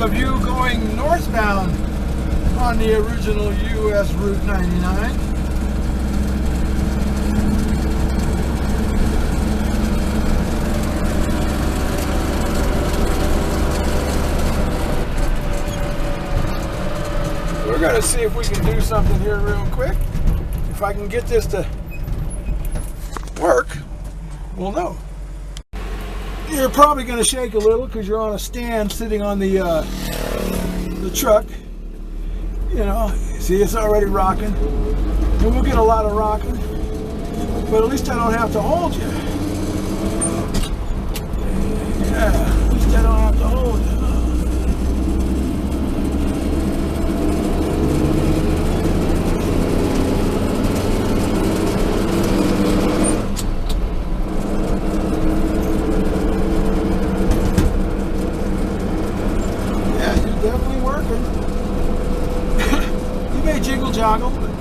of you going northbound on the original US Route 99. We're going to see if we can do something here real quick. If I can get this to work, we'll know. You're probably going to shake a little because you're on a stand sitting on the truck. You know, see, it's already rocking. And we'll get a lot of rocking, but at least I don't have to hold you. Yeah, at least I don't have to hold you. Joggle, but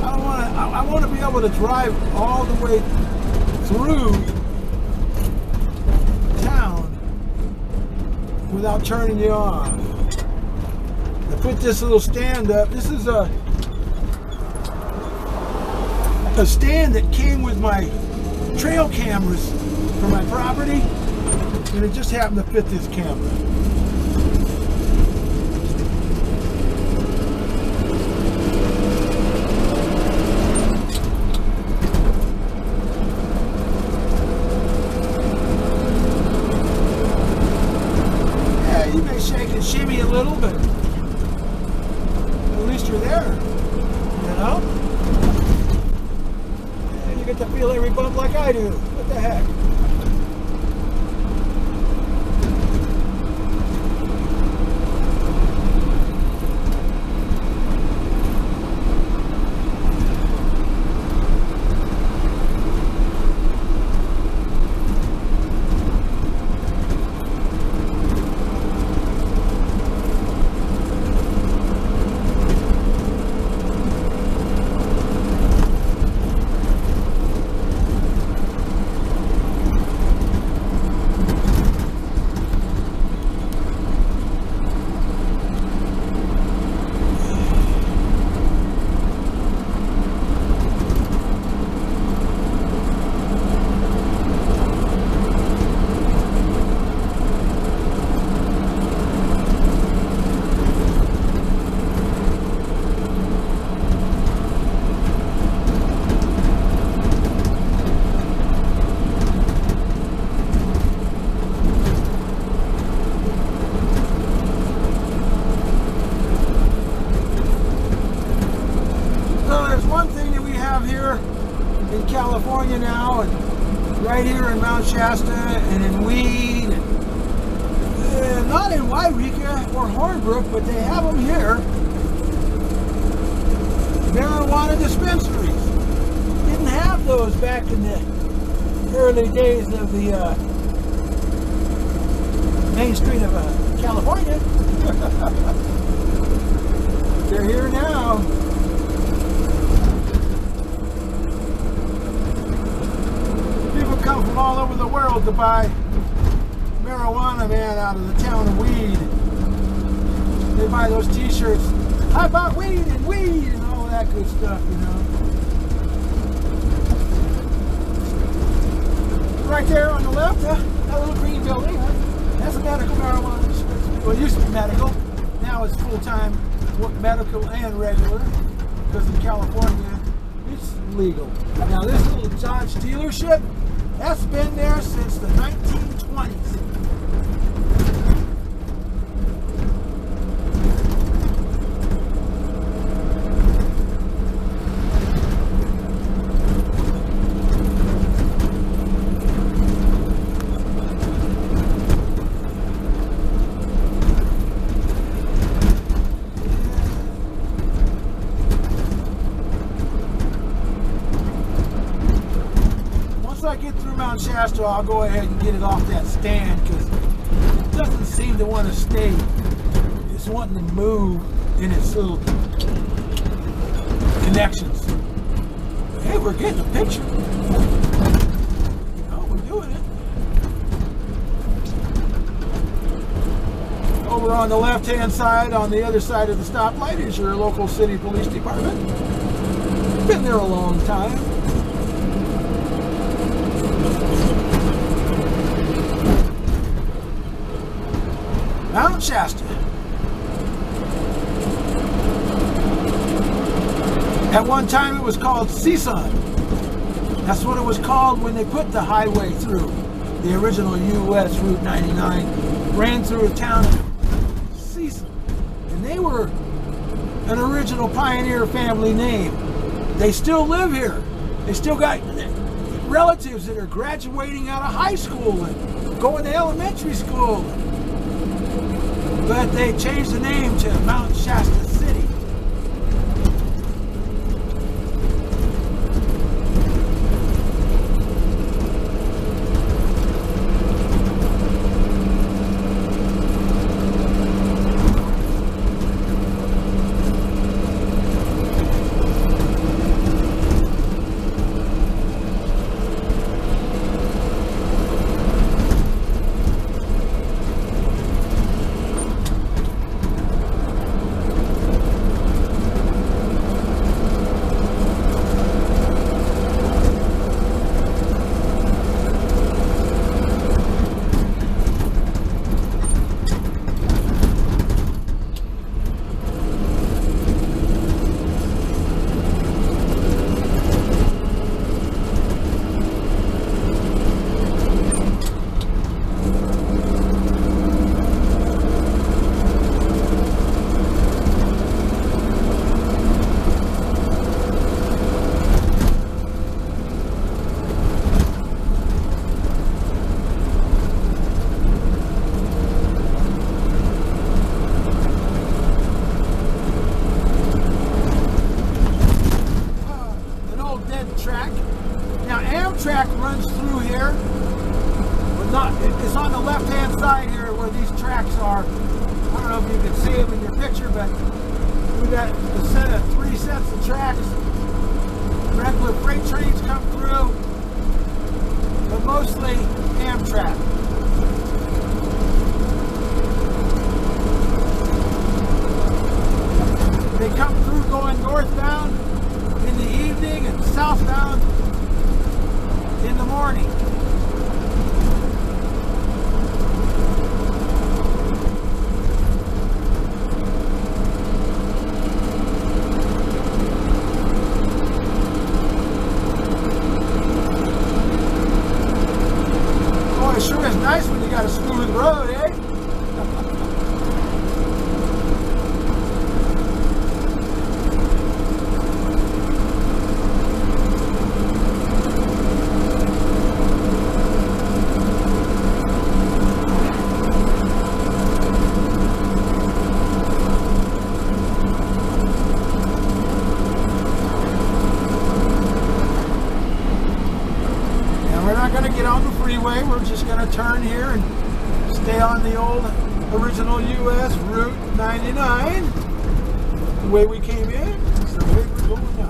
I want to be able to drive all the way through town without turning you off. I put this little stand up. This is a stand that came with my trail cameras for my property, and it just happened to fit this camera. Shimmy a little, but at least you're there, you know? And you get to feel every bump like I do. What the heck? In California now, and right here in Mount Shasta and in Weed, not in Wairika or Hornbrook, but they have them here. Marijuana dispensaries. Didn't have those back in the early days of the main street of California. They're here now. Come from all over the world to buy marijuana, man, out of the town of Weed. They buy those t-shirts. I bought weed and all that good stuff, you know. Right there on the left, that little green building, that's a medical marijuana dispensary. Well, it used to be medical. Now it's full-time medical and regular, because in California it's legal. Now this little Dodge dealership, that's been there since the 1920s. I get through Mount Shasta, I'll go ahead and get it off that stand because it doesn't seem to want to stay. It's wanting to move in its little connections. Hey, we're getting a picture. Oh, we're doing it. Oh, Over on the left-hand side, on the other side of the stoplight, is your local city police department. Been there a long time. Mount Shasta. At one time it was called CSUN. That's what it was called when they put the highway through. The original US Route 99 ran through a town of CSUN. And they were an original pioneer family name. They still live here. They still got relatives that are graduating out of high school and going to elementary school. But they changed the name to Mount Shasta City. Track runs through here, but not. It's on the left-hand side here where these tracks are. I don't know if you can see them in your picture, but we got a set of 3 sets of tracks. Regular freight trains come through, but mostly Amtrak. They come through going northbound in the evening and southbound in the morning. Oh, it sure is nice when you got a smooth road, eh? Going to get on the freeway. We're just going to turn here and stay on the old original US Route 99 the way we came in. That's the way we're going now.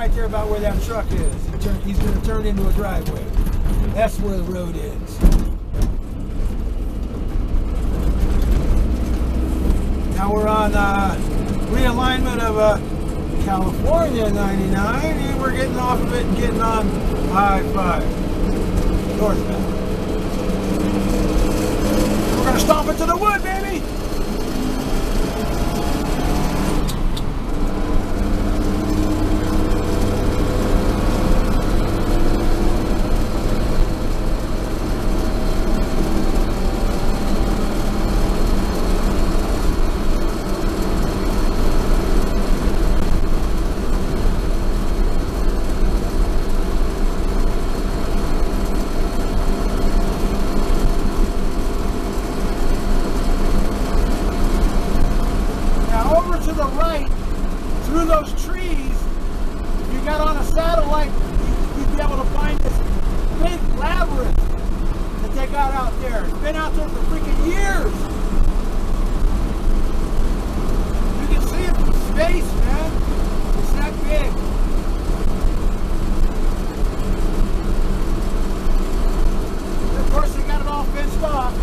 right there about where that truck is. He's going to turn into a driveway. That's where the road ends. Now we're on realignment of California 99, and we're getting off of it and getting on I-5 northbound. We're going to stomp into the wood, baby! To the right, through those trees, if you got on a satellite, you'd be able to find this big labyrinth that they got out there. It's been out there for freaking years. You can see it from space, man. It's that big. And of course, they got it all fenced off.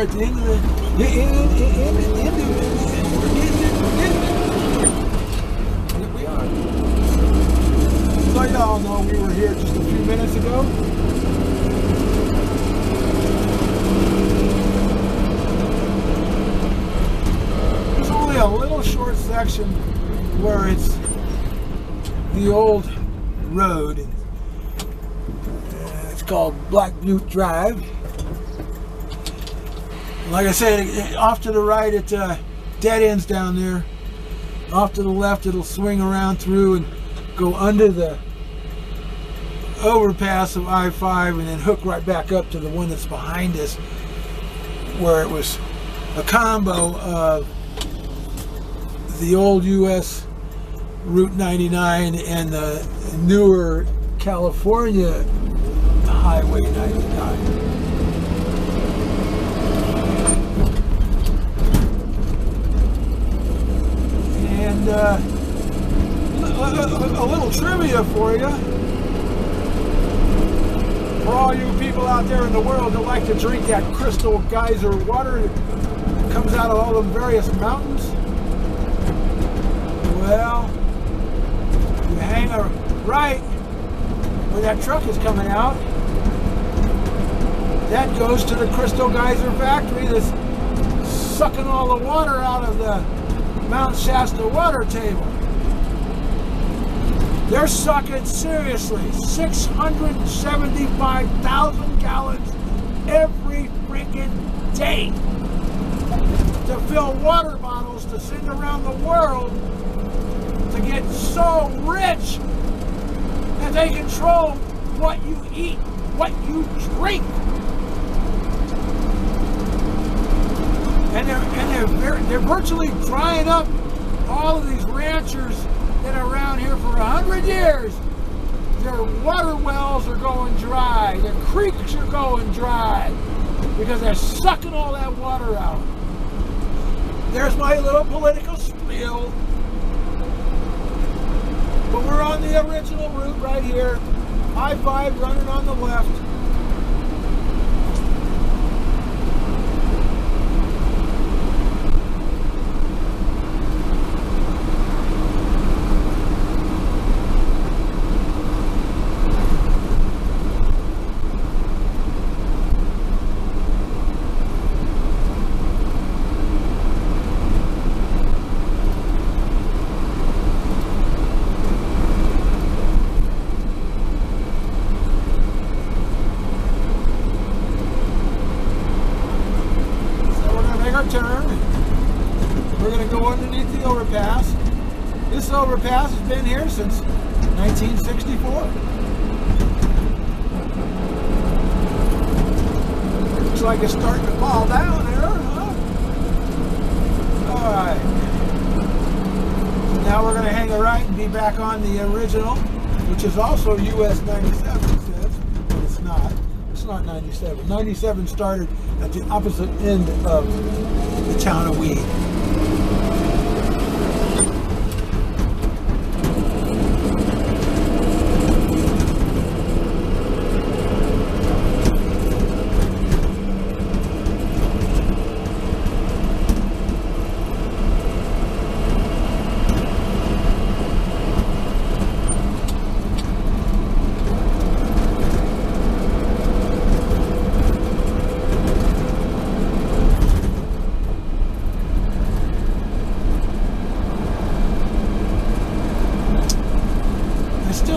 at the end of the Here we are. So y'all know we were here just a few minutes ago. There's only a little short section where it's the old road. It's called Black Butte Drive. Like I said, off to the right it dead ends down there. Off to the left it'll swing around through and go under the overpass of I-5 and then hook right back up to the one that's behind us, where it was a combo of the old US Route 99 and the newer California Highway 99. And a little trivia for you. For all you people out there in the world that like to drink that crystal geyser water that comes out of all the various mountains, well, you hang a right where that truck is coming out. That goes to the Crystal Geyser factory that's sucking all the water out of the Mount Shasta water table. They're sucking seriously 675,000 gallons every freaking day to fill water bottles to send around the world to get so rich that they control what you eat, what you drink. And they're virtually drying up all of these ranchers that are around here for 100 years. Their water wells are going dry. Their creeks are going dry because they're sucking all that water out. There's my little political spiel. But we're on the original route right here. I-5 running on the left. Turn. We're going to go underneath the overpass. This overpass has been here since 1964. Looks like it's starting to fall down there, huh? Alright. So now we're going to hang a right and be back on the original, which is also US 97, it says, but it's not. It's not 97. 97 started at the opposite end of the town of Weed.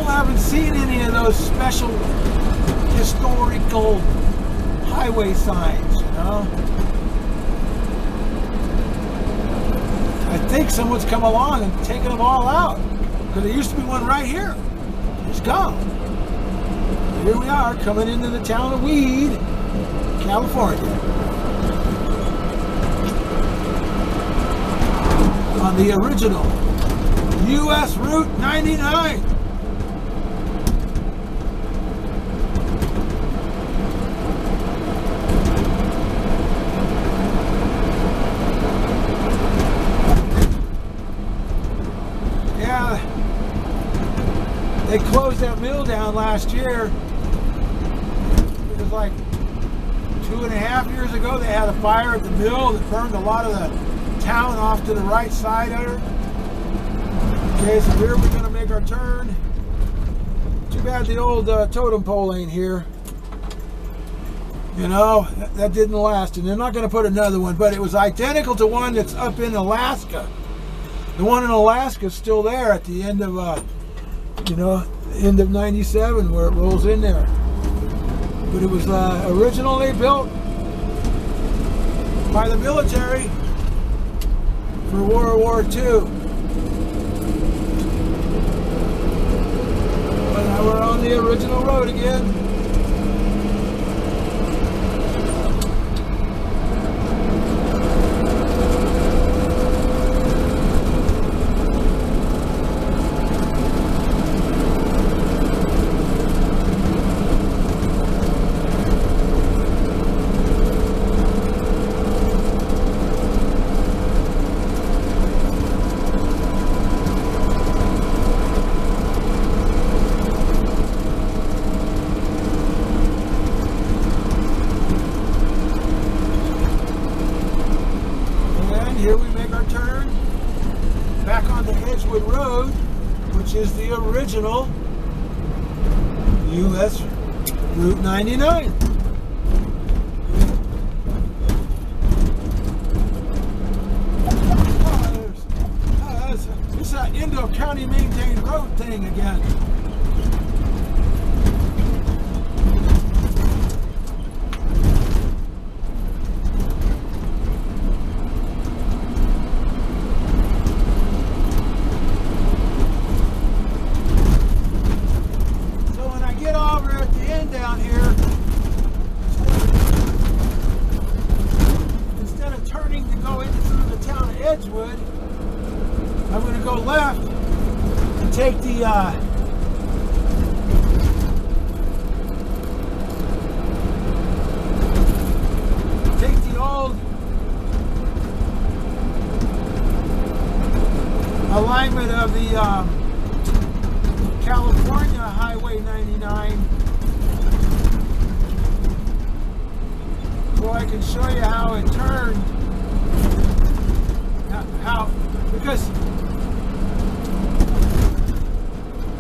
Haven't seen any of those special historical highway signs, you know. I think someone's come along and taken them all out, because there used to be one right here. It's gone. Here we are coming into the town of Weed, California, on the original US Route 99. They closed that mill down last year. It was like 2.5 years ago, they had a fire at the mill that burned a lot of the town off to the right side of it. Okay, so here we're going to make our turn. Too bad the old totem pole ain't here. You know, that didn't last. And they're not going to put another one, but it was identical to one that's up in Alaska. The one in Alaska is still there at the end of, you know, end of 97 where it rolls in there. But it was originally built by the military for World War II. But now we're on the original road again. Here we make our turn back on the Edgewood Road, which is the original U.S. Route 99. It's that Indo County maintained road thing again. Down here, instead of turning to go into through the town of Edgewood, I'm going to go left and take the old alignment of the California Highway 99. So I can show you how it turned, because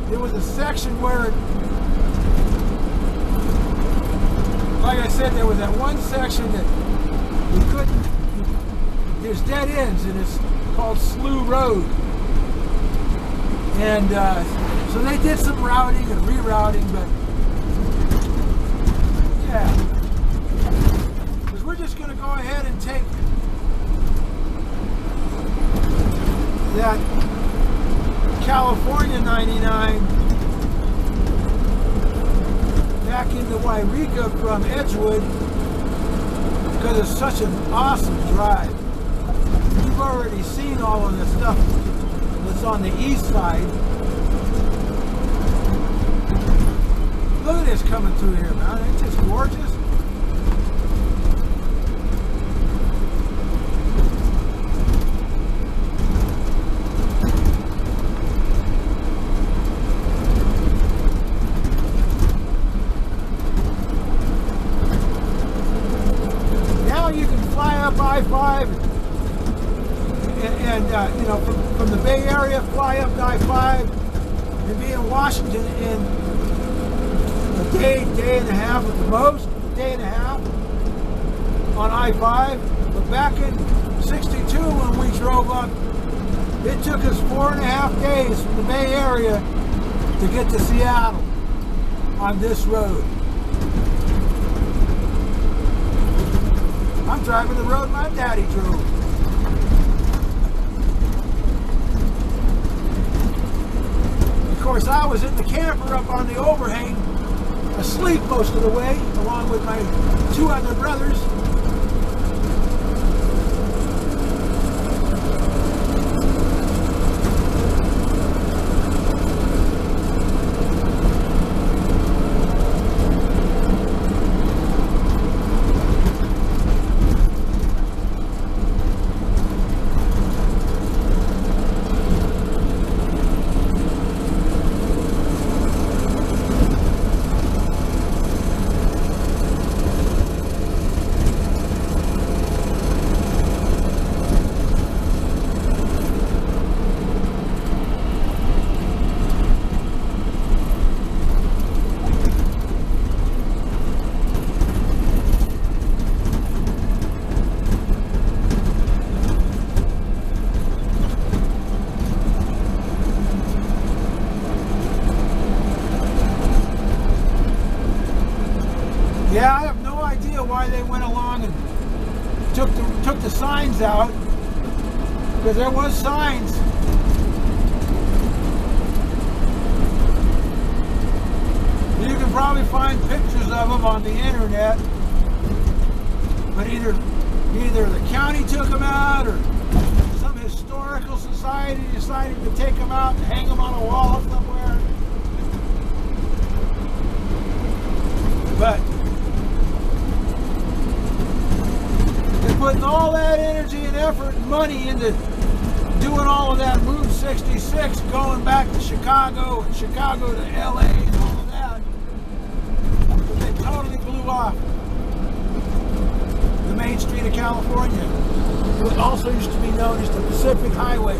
there was a section where, like I said, there was that one section that we couldn't, there's dead ends, and it's called Slough Road. And so they did some routing and rerouting, but yeah. We're just going to go ahead and take that California 99 back into Wairika from Edgewood because it's such an awesome drive. You've already seen all of the stuff that's on the east side. Look at this coming through here, man. It's just gorgeous. I-5 and you know, from the Bay Area, fly up to I-5 and be in Washington in a day and a half at the most, day and a half on I-5. But back in '62 when we drove up, it took us 4.5 days from the Bay Area to get to Seattle on this road. I'm driving the road my daddy drove. Of course, I was in the camper up on the overhang, asleep most of the way, along with my 2 other brothers. signs out, because there was signs. You can probably find pictures of them on the internet, but either the county took them out or some historical society decided to take them out and hang them on a wall somewhere. But they're putting all that energy and effort and money into doing all of that Move 66, going back to Chicago and Chicago to LA and all of that. But they totally blew off the main street of California. It also used to be known as the Pacific Highway.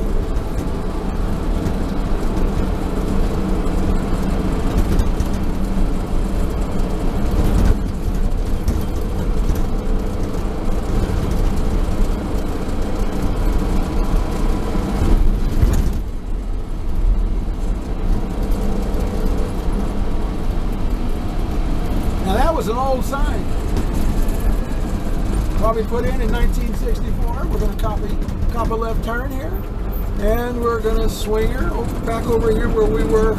Now that was an old sign. Probably put in 1964. We're going to cop a left turn here, and we're going to swing her back over here where we were.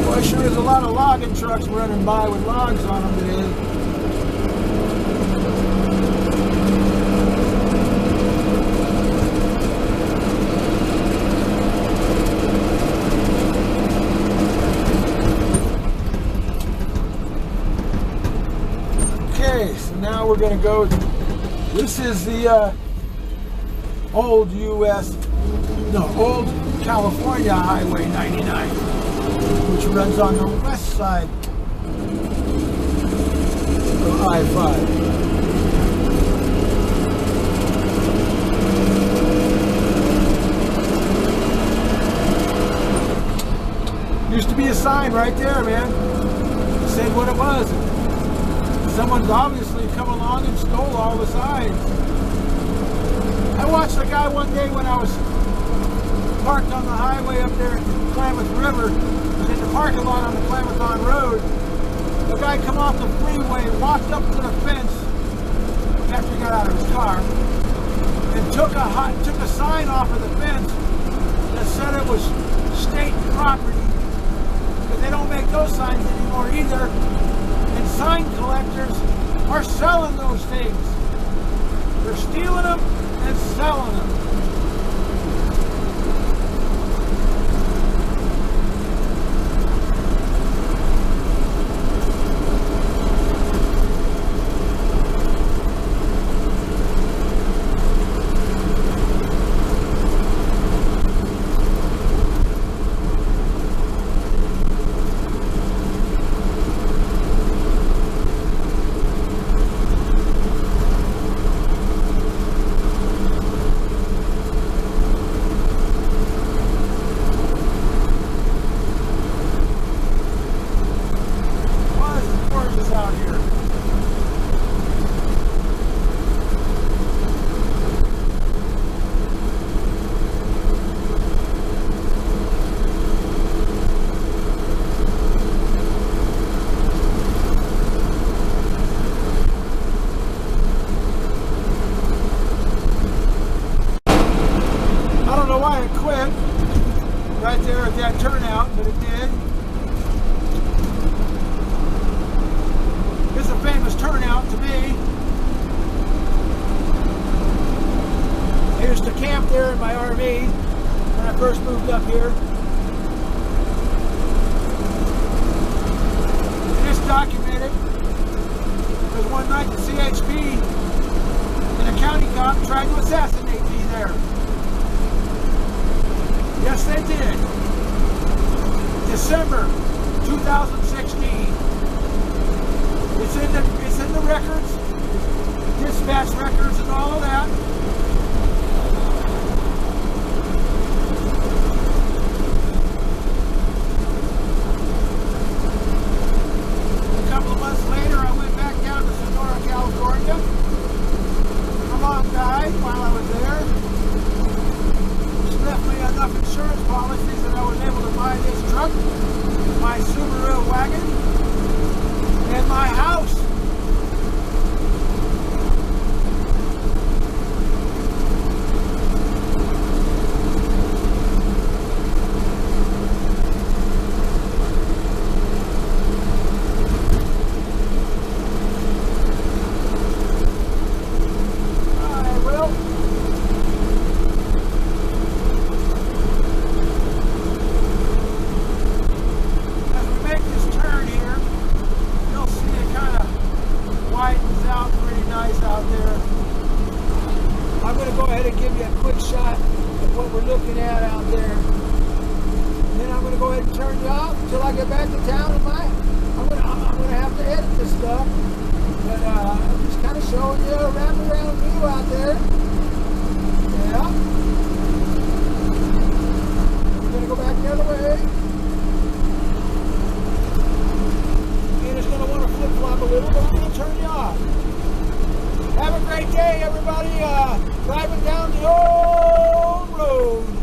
Boy, sure there's a lot of logging trucks running by with logs on them today. So now we're going to go, this is the old California Highway 99, which runs on the west side of I-5. Used to be a sign right there, man. It said what it was. Someone's obviously come along and stole all the signs. I watched a guy one day when I was parked on the highway up there at the Klamath River, and in the parking lot on the Klamath Road. The guy come off the freeway, walked up to the fence after he got out of his car, and took a sign off of the fence that said it was state property, because they don't make those signs anymore either. And sign collectors are selling those things. They're stealing them and selling them. Right there at that turnout, but it did. It's a famous turnout to me. I used to camp there in my RV when I first moved up here. And it's documented because one night the CHP and a county cop tried to assassinate me there. Yes, they did. December 2016. It's in the records, dispatch records, and all of that. A couple of months later, I went back down to Sonora, California. My mom died while I was there. Left me enough insurance policies that I was able to buy this truck, my Subaru wagon, and my house. going to go ahead and give you a quick shot of what we're looking at out there. And then I'm going to go ahead and turn you off until I get back to town. I'm going to have to edit this stuff. But I'm just kind of showing you a wraparound view out there. Yeah. We're going to go back the other way. And it's going to want to flip-flop a little, but I'm going to turn you off. Have a great day, everybody. Driving down the old road.